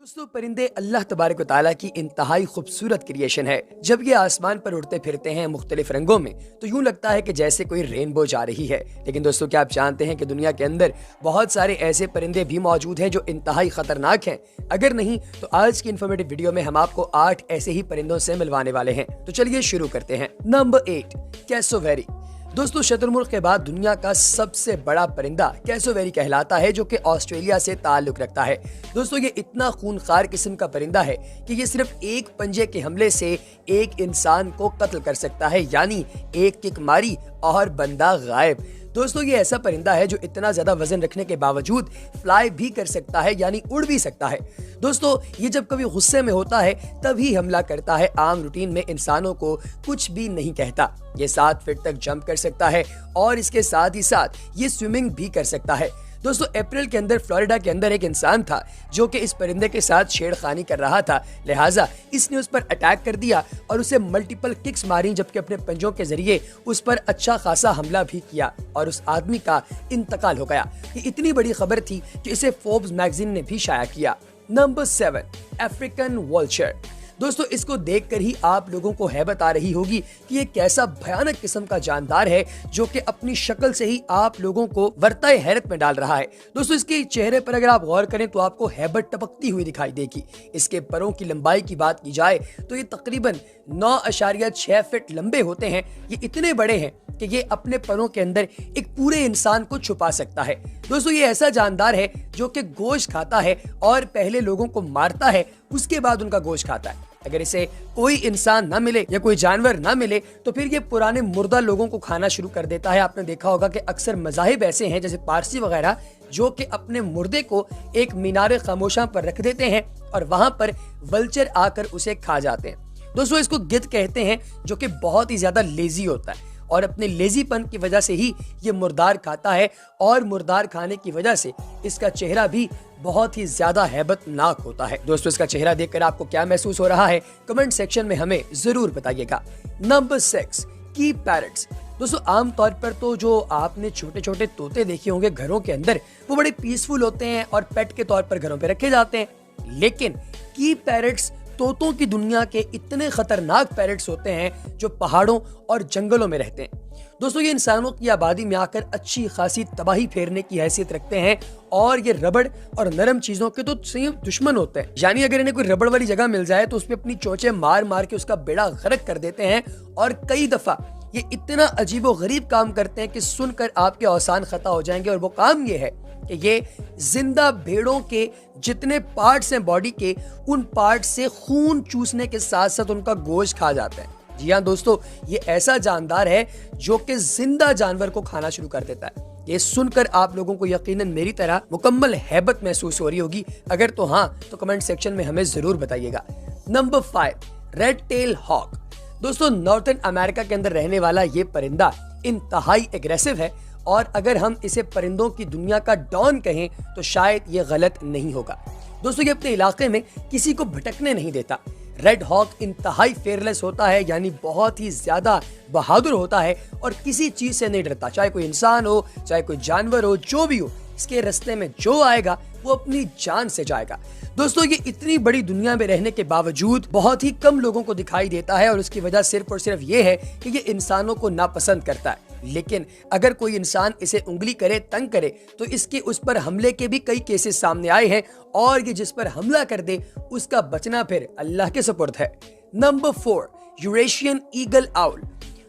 दोस्तों परिंदे अल्लाह तबारक व तआला की इंतहाई खूबसूरत क्रिएशन है। जब ये आसमान पर उड़ते फिरते हैं मुख्तलिफ रंगों में तो यूं लगता है कि जैसे कोई रेनबो जा रही है। लेकिन दोस्तों क्या आप जानते हैं कि दुनिया के अंदर बहुत सारे ऐसे परिंदे भी मौजूद हैं जो इंतहाई खतरनाक हैं? अगर नहीं तो आज की इन्फॉर्मेटिव वीडियो में हम आपको 8 ऐसे ही परिंदों से मिलवाने वाले हैं। तो चलिए शुरू करते हैं। Number 8, cassowary. दोस्तों शुतुरमुर्ग के बाद दुनिया का सबसे बड़ा परिंदा कैसोवेरी कहलाता है, जो कि ऑस्ट्रेलिया से ताल्लुक रखता है। दोस्तों ये इतना खूनखार किस्म का परिंदा है कि ये सिर्फ एक पंजे के हमले से एक इंसान को कत्ल कर सकता है, यानी एक किक मारी और बंदा गायब। दोस्तों ये ऐसा परिंदा है जो इतना ज्यादा वजन रखने के बावजूद फ्लाई भी कर सकता है, यानी उड़ भी सकता है। दोस्तों ये जब कभी गुस्से में होता है तभी हमला करता है। आम रूटीन में इंसानों को कुछ भी नहीं कहता। ये 7 फीट तक जंप कर सकता है और इसके साथ ही साथ ये स्विमिंग भी कर सकता है। दोस्तों अप्रैल के अंदर फ्लोरिडा के अंदर एक इंसान था जो कि इस परिंदे के साथ छेड़खानी कर रहा था, लिहाजा इसने उस पर अटैक कर दिया और उसे मल्टीपल किक्स मारी, जबकि अपने पंजों के जरिए उस पर अच्छा खासा हमला भी किया और उस आदमी का इंतकाल हो गया। ये इतनी बड़ी खबर थी कि इसे फोर्ब्स मैगजीन ने भी शाया किया। Number 7, African vulture. दोस्तों इसको देखकर ही आप लोगों को हैबत आ रही होगी कि ये कैसा भयानक किस्म का जानदार है जो कि अपनी शक्ल से ही आप लोगों को वर्ताए हैरत में डाल रहा है। दोस्तों इसके चेहरे पर अगर आप गौर करें तो आपको हैबत टपकती हुई दिखाई देगी। इसके परों की लंबाई की बात की जाए तो ये तकरीबन 9.6 फीट लंबे होते हैं। ये इतने बड़े हैं कि ये अपने परों के अंदर एक पूरे इंसान को छुपा सकता है। दोस्तों ये ऐसा जानदार है जो कि गोश्त खाता है और पहले लोगों को मारता है, उसके बाद उनका गोश्त खाता है। अगर इसे कोई इंसान ना मिले या कोई जानवर ना मिले तो फिर ये पुराने मुर्दा लोगों को खाना शुरू कर देता है। आपने देखा होगा कि अक्सर मज़ाहिब ऐसे हैं जैसे पारसी वगैरह जो कि अपने मुर्दे को एक मीनार खामोशा पर रख देते हैं और वहां पर वल्चर आकर उसे खा जाते हैं। दोस्तों इसको गिद्ध कहते हैं जो कि बहुत ही ज्यादा लेजी होता है और अपने लेजीपन की वजह से ही ये मुर्दार खाता है और मुर्दार खाने की वजह से इसका चेहरा भी बहुत ही ज्यादा हैबतनाक होता है। दोस्तों इसका चेहरा देखकर आपको क्या महसूस हो रहा है कमेंट सेक्शन में हमें जरूर बताइएगा। नंबर 6, की पैरट्स। दोस्तों आमतौर पर तो जो आपने छोटे छोटे तोते देखे होंगे घरों के अंदर, वो बड़े पीसफुल होते हैं और पेट के तौर पर घरों पे रखे जाते हैं। लेकिन की पैरट्स तोतों की दुनिया के इतने खतरनाक पैरट्स होते हैं जो पहाड़ों और जंगलों में रहते हैं। दोस्तों ये इंसानों की आबादी में आकर अच्छी खासी तबाही फेरने की हैसियत रखते हैं और ये रबड़ और नरम चीजों के तो सेम दुश्मन होते हैं। यानी अगर इन्हें कोई रबड़ वाली जगह मिल जाए तो उसमें अपनी चोंचें मार मार के उसका बेड़ा गर्क कर देते हैं। और कई दफा ये इतना अजीबो गरीब काम करते हैं कि सुनकर आपके औसान खता हो जाएंगे। और वो काम ये है कि ये जिंदा भेड़ों के जितने पार्ट्स हैं बॉडी के, उन पार्ट्स से खून चूसने के साथ साथ उनका गोश्त खा जाते हैं। जी हाँ दोस्तों, ये ऐसा जानदार है जो कि जिंदा जानवर को खाना शुरू कर देता है। ये सुनकर आप लोगों को यकीनन मेरी तरह मुकम्मल हैबत महसूस हो रही होगी। अगर तो हाँ तो कमेंट सेक्शन में हमें जरूर बताइएगा। Number 5, red tail hawk. दोस्तों नॉर्थन अमेरिका के अंदर रहने वाला ये परिंदा इंतहाई एग्रेसिव है और अगर हम इसे परिंदों की दुनिया का डॉन कहें तो शायद ये गलत नहीं होगा। दोस्तों ये अपने इलाके में किसी को भटकने नहीं देता। रेड हॉक इंतहाई फेयरलेस होता है, यानी बहुत ही ज्यादा बहादुर होता है और किसी चीज से नहीं डरता, चाहे कोई इंसान हो चाहे कोई जानवर हो, जो भी हो इसके रास्ते में जो आएगा वो अपनी जान से जाएगा। दोस्तों ये इतनी बड़ी दुनिया में रहने के बावजूद बहुत ही कम लोगों को दिखाई देता है और उसकी वजह सिर्फ और सिर्फ ये है कि ये इंसानों को नापसंद करता है। लेकिन अगर कोई इंसान इसे उंगली करे, तंग करे तो इसके उस पर हमले के भी कई केसेस सामने आए हैं और ये जिस पर हमला कर दे उसका बचना फिर अल्लाह के सुपुर्द है। Number 4, Eurasian eagle owl.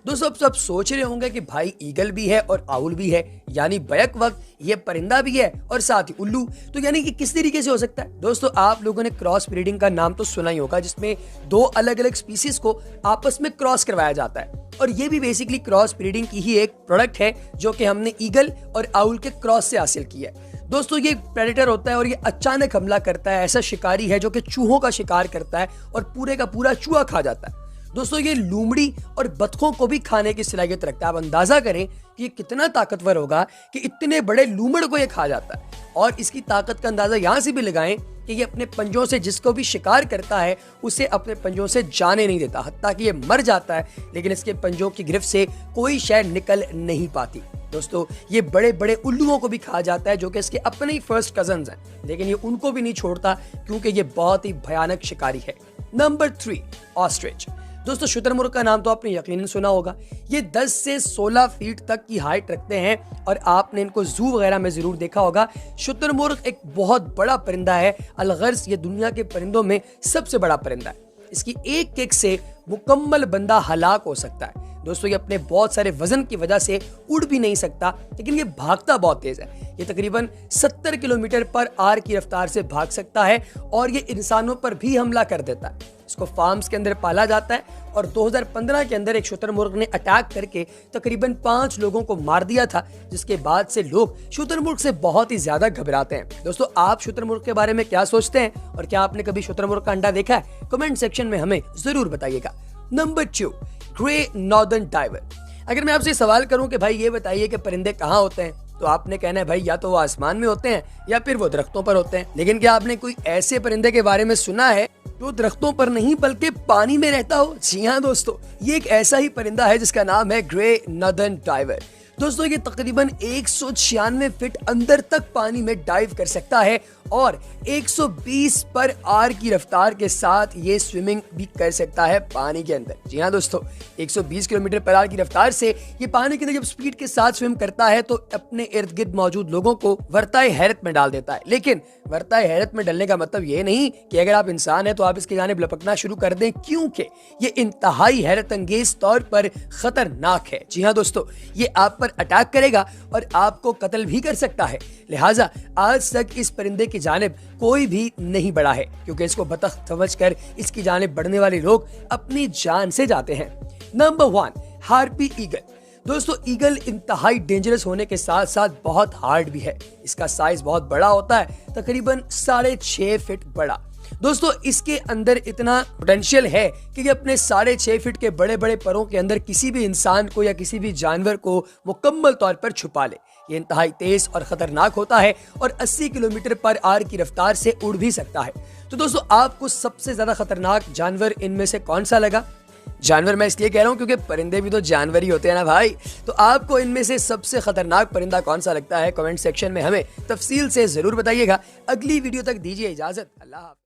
दोस्तों अब सब सोच रहे होंगे कि भाई ईगल भी है और आउल भी है, यानी बैक वक्त ये परिंदा भी है और साथ ही उल्लू, तो यानी कि किस तरीके से हो सकता है? दोस्तों आप लोगों ने क्रॉस ब्रीडिंग का नाम तो सुना ही होगा, जिसमें 2 अलग अलग स्पीसीज को आपस में क्रॉस करवाया जाता है और ये भी बेसिकली क्रॉस ब्रीडिंग की ही एक प्रोडक्ट है जो कि हमने ईगल और आउल के क्रॉस से हासिल की है। दोस्तों ये प्रेडेटर होता है और ये अचानक हमला करता है। ऐसा शिकारी है जो कि चूहों का शिकार करता है और पूरे का पूरा चूहा खा जाता है। दोस्तों ये लोमड़ी और बतखों को भी खाने की सलाहियत रखता है। आप अंदाजा करें कि ये कितना ताकतवर होगा कि इतने बड़े लूमड़ को ये खा जाता है। और इसकी ताकत का अंदाजा यहाँ से भी लगाएं कि ये अपने पंजों से जिसको भी शिकार करता है उसे अपने पंजों से जाने नहीं देता, हत्ता कि ये मर जाता है लेकिन इसके पंजों की गिरफ्त से कोई शय निकल नहीं पाती। दोस्तों ये बड़े बड़े उल्लुओं को भी खा जाता है, जो कि इसके अपने ही फर्स्ट कजन्स हैं, लेकिन ये उनको भी नहीं छोड़ता क्योंकि ये बहुत ही भयानक शिकारी है। Number 3, ostrich. दोस्तों शुतुरमुर्ग का नाम तो आपने यकीनन सुना होगा। ये 10 से 16 फीट तक की हाइट रखते हैं और आपने इनको जू वगैरह में जरूर देखा होगा। शुतुरमुर्ग एक बहुत बड़ा परिंदा है, अलगर्ज ये दुनिया के परिंदों में सबसे बड़ा परिंदा है। इसकी एक किक से मुकम्मल बंदा हलाक हो सकता है। दोस्तों ये अपने बहुत सारे वजन की वजह से उड़ भी नहीं सकता, लेकिन ये भागता बहुत तेज है। ये तकरीबन 70 किलोमीटर पर आवर की रफ्तार से भाग सकता है और ये इंसानों पर भी हमला कर देता है। इसको फार्म्स के अंदर पाला जाता है और 2015 के अंदर एक शुतुरमुर्ग ने अटैक करके तकरीबन 5 लोगों को मार दिया था, जिसके बाद से लोग शुतुरमुर्ग से बहुत ही ज्यादा घबराते हैं। दोस्तों आप शुतुरमुर्ग के बारे में क्या सोचते हैं और क्या आपने कभी शुतुरमुर्ग का अंडा देखा है? कमेंट सेक्शन में हमें जरूर बताइएगा। Number 2, grey northern diver. अगर मैं आपसे सवाल करूं कि भाई ये बताइए कि परिंदे कहाँ होते हैं, तो आपने कहना है भाई या तो वो आसमान में होते हैं या फिर वो दरख्तों पर होते हैं। लेकिन क्या आपने कोई ऐसे परिंदे के बारे में सुना है जो दरख्तों पर नहीं बल्कि पानी में रहता हो? जी हाँ दोस्तों, ये एक ऐसा ही परिंदा है जिसका नाम है ग्रे नॉर्दर्न डाइवर। दोस्तों ये तकरीबन 196 फीट अंदर तक पानी में डाइव कर सकता है और 120 पर आवर की रफ्तार के साथ ये स्विमिंग भी कर सकता है पानी के अंदर। जी हाँ दोस्तों, 120 किलोमीटर पर आवर की रफ्तार से ये पानी के अंदर जब स्पीड के साथ स्विम करता है तो अपने इर्द गिर्द मौजूद लोगों को वर्ताए हैरत में डाल देता है। लेकिन वर्ताए हैरत में डलने का मतलब ये नहीं कि अगर आप इंसान हैं तो आप इसकी जानिब लपकना शुरू कर दें, क्योंकि ये इंतहाई हैरत अंगेज तौर पर खतरनाक है। जी हाँ दोस्तों, ये आप पर अटैक करेगा और आपको कत्ल भी कर सकता है। लिहाजा आज तक इस परिंदे की जानिब कोई भी नहीं बढ़ा है, क्योंकि इसको बतख समझकर इसकी जानिब बढ़ने वाले लोग अपनी जान से जाते हैं। Number 1, harpy eagle. दोस्तों ईगल इंतहाई डेंजरस होने के साथ साथ बहुत हार्ड भी है। इसका साइज बहुत बड़ा होता है, तकरीबन 6.5 फीट बड़ा। दोस्तों इसके अंदर इतना पोटेंशियल है कि ये अपने 6.5 फीट के बड़े बड़े परों के अंदर किसी भी इंसान को या किसी भी जानवर को मुकम्मल तौर पर छुपा ले। ये इंतहाई तेज और खतरनाक होता है और 80 किलोमीटर पर आवर की रफ्तार से उड़ भी सकता है। तो दोस्तों आपको सबसे ज्यादा खतरनाक जानवर इनमें से कौन सा लगा? जानवर मैं इसलिए कह रहा हूँ क्योंकि परिंदे भी तो जानवर ही होते हैं ना भाई। तो आपको इनमें से सबसे खतरनाक परिंदा कौन सा लगता है? कमेंट सेक्शन में हमें तफसील से जरूर बताइएगा। अगली वीडियो तक दीजिए इजाजत। अल्लाह हाफ़िज़।